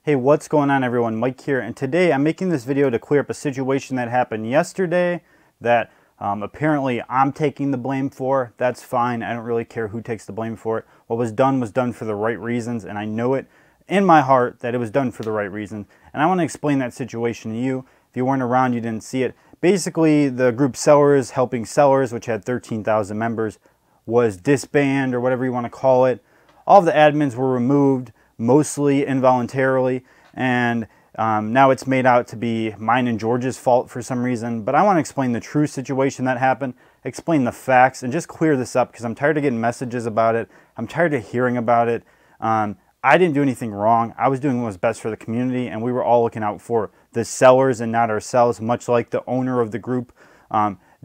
Hey, what's going on everyone? Mike here, and today I'm making this video to clear up a situation that happened yesterday that apparently I'm taking the blame for. That's fine. I don't really care who takes the blame for it. What was done for the right reasons, and I know it in my heart that it was done for the right reasons. And I want to explain that situation to you. If you weren't around, you didn't see it. Basically, the group Sellers Helping Sellers, which had 13,000 members, was disbanded or whatever you want to call it. All of the admins were removed, mostly involuntarily, and now it's made out to be mine and George's fault for some reason. But I want to explain the true situation that happened, explain the facts, and just clear this up because I'm tired of getting messages about it. I'm tired of hearing about it. I didn't do anything wrong. I was doing what was best for the community, and we were all looking out for the sellers and not ourselves, much like the owner of the group,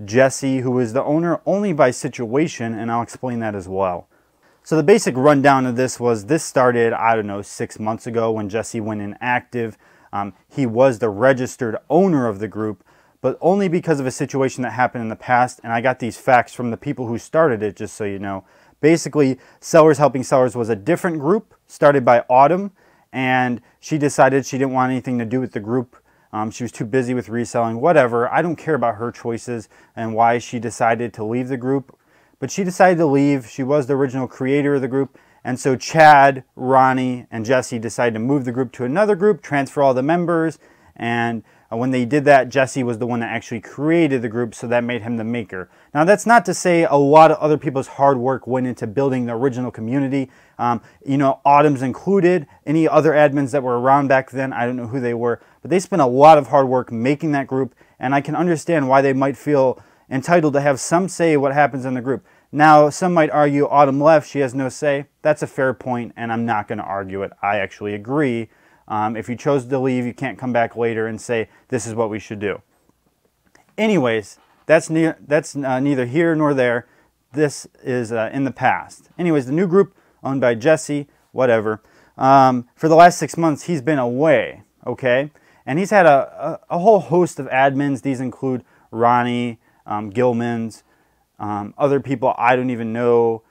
Jesse, who is the owner only by situation, and I'll explain that as well. So the basic rundown of this was, this started, I don't know, 6 months ago when Jesse went inactive. He was the registered owner of the group, but only because of a situation that happened in the past, and I got these facts from the people who started it, just so you know. Basically, Sellers Helping Sellers was a different group started by Autumn, and she decided she didn't want anything to do with the group. She was too busy with reselling, whatever. I don't care about her choices and why she decided to leave the group. But she decided to leave. She was the original creator of the group. And so Chad, Ronnie, and Jesse decided to move the group to another group, transfer all the members. And when they did that, Jesse was the one that actually created the group, so that made him the maker. Now, that's not to say a lot of other people's hard work went into building the original community. You know, Autumn's included. Any other admins that were around back then, I don't know who they were, but they spent a lot of hard work making that group, and I can understand why they might feel entitled to have some say what happens in the group. Now, some might argue Autumn left, she has no say. That's a fair point, and I'm not going to argue it. I actually agree. If you chose to leave, you can't come back later and say, this is what we should do. Anyways, that's neither here nor there. This is in the past. Anyways, the new group owned by Jesse, whatever. For the last 6 months, he's been away, okay? And he's had a whole host of admins. These include Ronnie, Gilman's, other people I don't even know,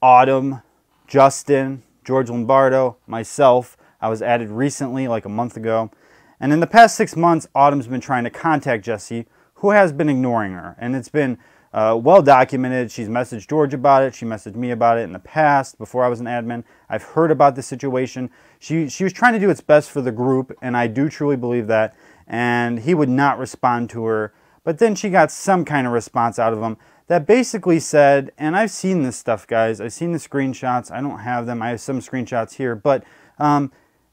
Autumn, Justin, George Lombardo, myself. I was added recently, like a month ago. And in the past 6 months, Autumn's been trying to contact Jesse, who has been ignoring her. And it's been well documented. She's messaged George about it. She messaged me about it in the past, before I was an admin. I've heard about the situation. She was trying to do its best for the group, and I do truly believe that. And he would not respond to her. But then she got some kind of response out of him that basically said, and I've seen this stuff, guys. I've seen the screenshots. I don't have them. I have some screenshots here. But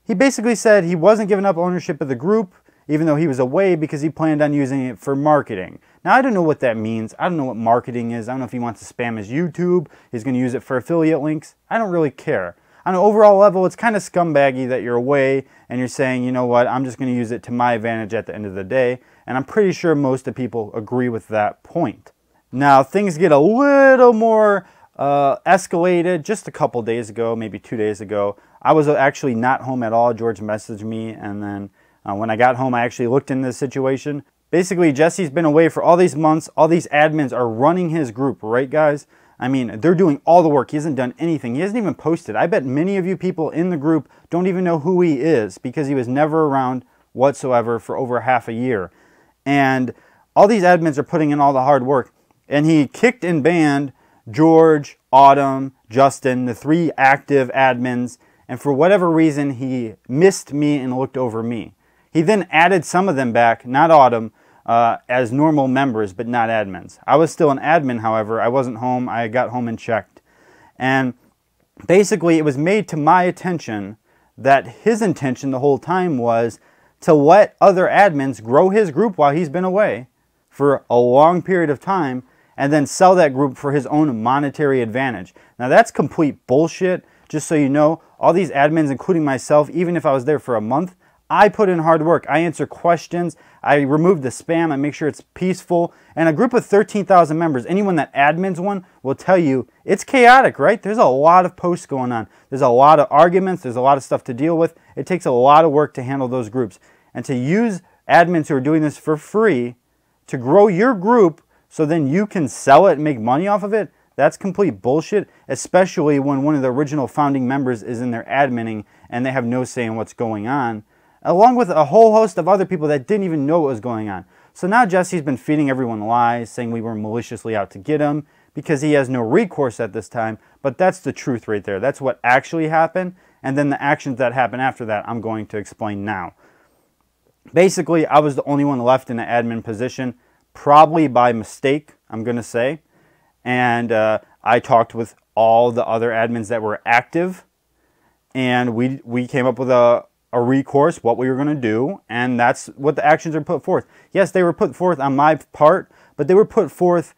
he basically said he wasn't giving up ownership of the group, even though he was away, because he planned on using it for marketing. Now, I don't know what that means. I don't know what marketing is. I don't know if he wants to spam his YouTube. He's going to use it for affiliate links. I don't really care. On an overall level, it's kind of scumbaggy that you're away and you're saying, you know what, I'm just going to use it to my advantage at the end of the day. And I'm pretty sure most of people agree with that point. Now, things get a little more escalated just a couple days ago, maybe 2 days ago. I was actually not home at all. George messaged me, and then when I got home, I actually looked into the situation. Basically, Jesse's been away for all these months. All these admins are running his group, right, guys? I mean, they're doing all the work. He hasn't done anything. He hasn't even posted. I bet many of you people in the group don't even know who he is because he was never around whatsoever for over half a year. And all these admins are putting in all the hard work. And he kicked and banned George, Autumn, Justin, the 3 active admins. And for whatever reason, he missed me and looked over me. He then added some of them back, not Autumn, as normal members, but not admins. I was still an admin, however. I wasn't home. I got home and checked. And basically, it was made to my attention that his intention the whole time was to let other admins grow his group while he's been away for a long period of time, and then sell that group for his own monetary advantage. Now, that's complete bullshit. Just so you know, all these admins, including myself, even if I was there for a month, I put in hard work. I answer questions. I remove the spam. I make sure it's peaceful. And a group of 13,000 members, anyone that admins one will tell you it's chaotic, right? There's a lot of posts going on. There's a lot of arguments. There's a lot of stuff to deal with. It takes a lot of work to handle those groups. And to use admins who are doing this for free to grow your group so then you can sell it and make money off of it, That's complete bullshit, especially when one of the original founding members is in there adminning and they have no say in what's going on, along with a whole host of other people that didn't even know what was going on. So now Jesse's been feeding everyone lies, saying we were maliciously out to get him because he has no recourse at this time, but that's the truth right there. That's what actually happened, and then the actions that happen after that I'm going to explain now. Basically, I was the only one left in the admin position, probably by mistake, I'm going to say, and I talked with all the other admins that were active, and we came up with a recourse, what we were going to do, and that's what the actions are put forth. Yes, they were put forth on my part, but they were put forth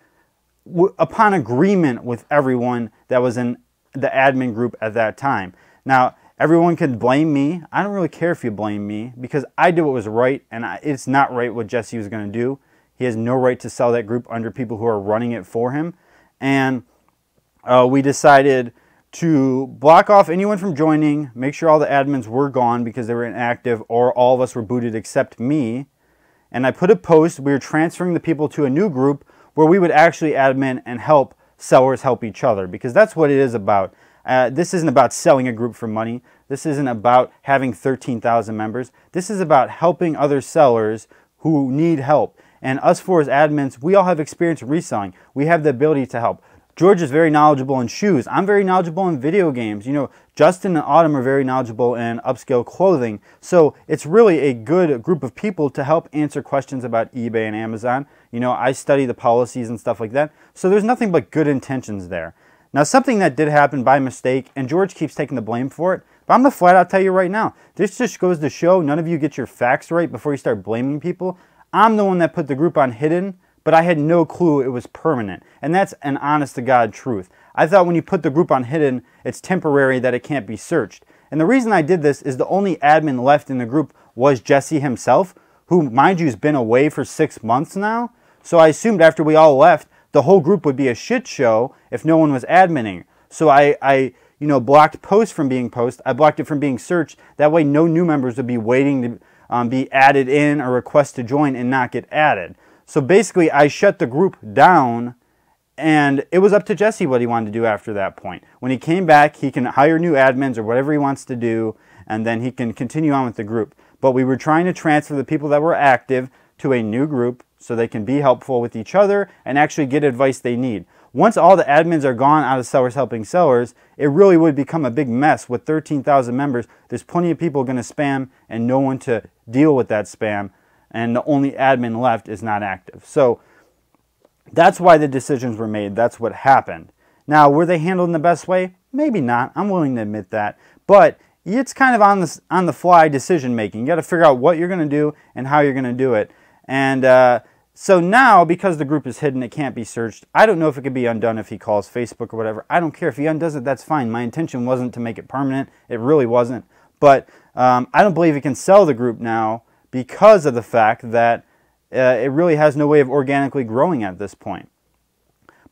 upon agreement with everyone that was in the admin group at that time. Now, everyone can blame me. I don't really care if you blame me because I did what was right, and it's not right what Jesse was going to do. He has no right to sell that group under people who are running it for him. And we decided to block off anyone from joining, make sure all the admins were gone because they were inactive, or all of us were booted except me. And I put a post, we were transferring the people to a new group where we would actually admin and help sellers help each other, because that's what it is about. This isn't about selling a group for money. This isn't about having 13,000 members. This is about helping other sellers who need help. And us four as admins, we all have experience reselling. We have the ability to help. George is very knowledgeable in shoes. I'm very knowledgeable in video games. You know, Justin and Autumn are very knowledgeable in upscale clothing. So it's really a good group of people to help answer questions about eBay and Amazon. You know, I study the policies and stuff like that. So there's nothing but good intentions there. Now, something that did happen by mistake, and George keeps taking the blame for it, but I'm going to flat out tell you right now, this just goes to show none of you get your facts right before you start blaming people. I'm the one that put the group on hidden, but I had no clue it was permanent. And that's an honest-to-God truth. I thought when you put the group on hidden, it's temporary, that it can't be searched. And the reason I did this is the only admin left in the group was Jesse himself, who, mind you, has been away for 6 months now. So I assumed after we all left, the whole group would be a shit show if no one was adminning. So I blocked posts from being posted. I blocked it from being searched. That way no new members would be waiting to be added in or request to join and not get added. So basically, I shut the group down, and it was up to Jesse what he wanted to do after that point. When he came back, he can hire new admins or whatever he wants to do, and then he can continue on with the group. But we were trying to transfer the people that were active to a new group so they can be helpful with each other and actually get advice they need. Once all the admins are gone out of Sellers Helping Sellers, it really would become a big mess with 13,000 members. There's plenty of people going to spam and no one to deal with that spam, and the only admin left is not active. So that's why the decisions were made. That's what happened. Now, were they handled in the best way? Maybe not. I'm willing to admit that. But it's kind of on the fly decision making. You got to figure out what you're going to do and how you're going to do it. And so now, because the group is hidden, it can't be searched. I don't know if it could be undone if he calls Facebook or whatever. I don't care. If he undoes it, that's fine. My intention wasn't to make it permanent. It really wasn't. But I don't believe he can sell the group now because of the fact that it really has no way of organically growing at this point.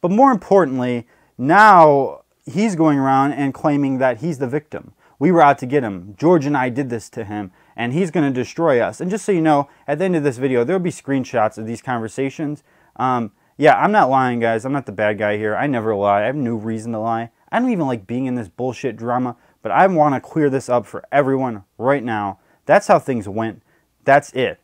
But more importantly, now he's going around and claiming that he's the victim. We were out to get him. George and I did this to him, and he's going to destroy us. And just so you know, at the end of this video, there will be screenshots of these conversations. Yeah, I'm not lying, guys. I'm not the bad guy here. I never lie. I have no reason to lie. I don't even like being in this bullshit drama, but I want to clear this up for everyone right now. That's how things went. That's it.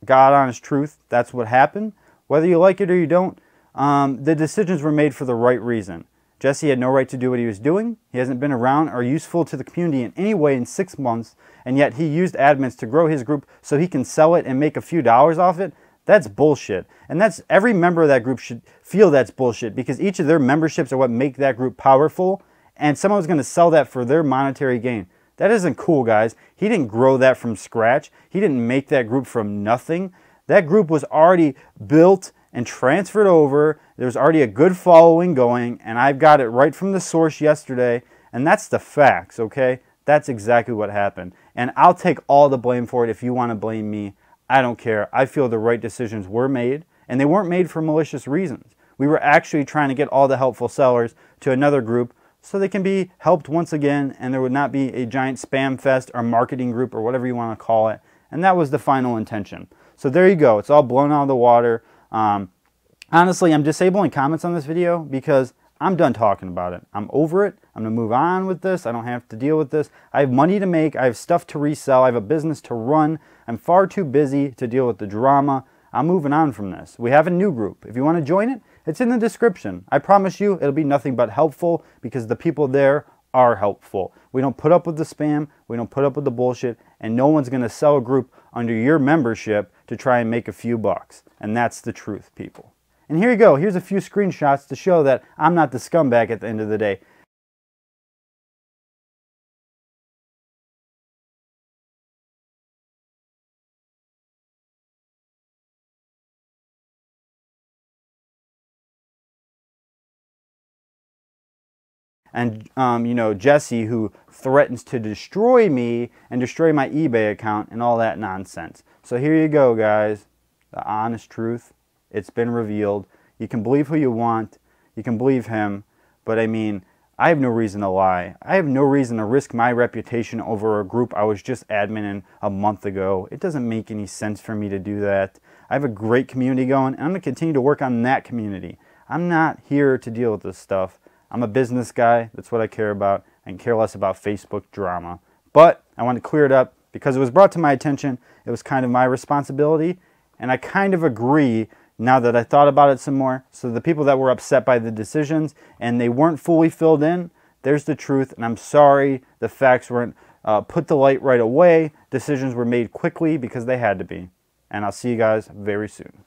God honest truth. That's what happened. Whether you like it or you don't, the decisions were made for the right reason. Jesse had no right to do what he was doing. He hasn't been around or useful to the community in any way in 6 months, and yet he used admins to grow his group so he can sell it and make a few dollars off it. That's bullshit. And that's every member of that group should feel that's bullshit, because each of their memberships are what make that group powerful, and someone's going to sell that for their monetary gain. That isn't cool, guys. He didn't grow that from scratch. He didn't make that group from nothing. That group was already built and transferred over. There's already a good following going, and I've got it right from the source yesterday, and that's the facts, okay? That's exactly what happened. And I'll take all the blame for it if you want to blame me. I don't care. I feel the right decisions were made, and they weren't made for malicious reasons. We were actually trying to get all the helpful sellers to another group so they can be helped once again, and there would not be a giant spam fest or marketing group or whatever you want to call it. And that was the final intention. So there you go. It's all blown out of the water. Honestly, I'm disabling comments on this video because I'm done talking about it. I'm over it. I'm going to move on with this. I don't have to deal with this. I have money to make. I have stuff to resell. I have a business to run. I'm far too busy to deal with the drama. I'm moving on from this. We have a new group. If you want to join it, it's in the description. I promise you it'll be nothing but helpful because the people there are helpful. We don't put up with the spam. We don't put up with the bullshit. And no one's going to sell a group under your membership to try and make a few bucks. And that's the truth, people. And here you go. Here's a few screenshots to show that I'm not the scumbag at the end of the day. And, Jesse, who threatens to destroy me and destroy my eBay account and all that nonsense. So here you go, guys. The honest truth. It's been revealed. You can believe who you want. You can believe him. But, I mean, I have no reason to lie. I have no reason to risk my reputation over a group I was just adminning a month ago. It doesn't make any sense for me to do that. I have a great community going, and I'm going to continue to work on that community. I'm not here to deal with this stuff. I'm a business guy. That's what I care about, and care less about Facebook drama. But I want to clear it up because it was brought to my attention. It was kind of my responsibility, and I kind of agree now that I thought about it some more. So the people that were upset by the decisions and they weren't fully filled in, there's the truth, and I'm sorry the facts weren't put to light right away. Decisions were made quickly because they had to be. And I'll see you guys very soon.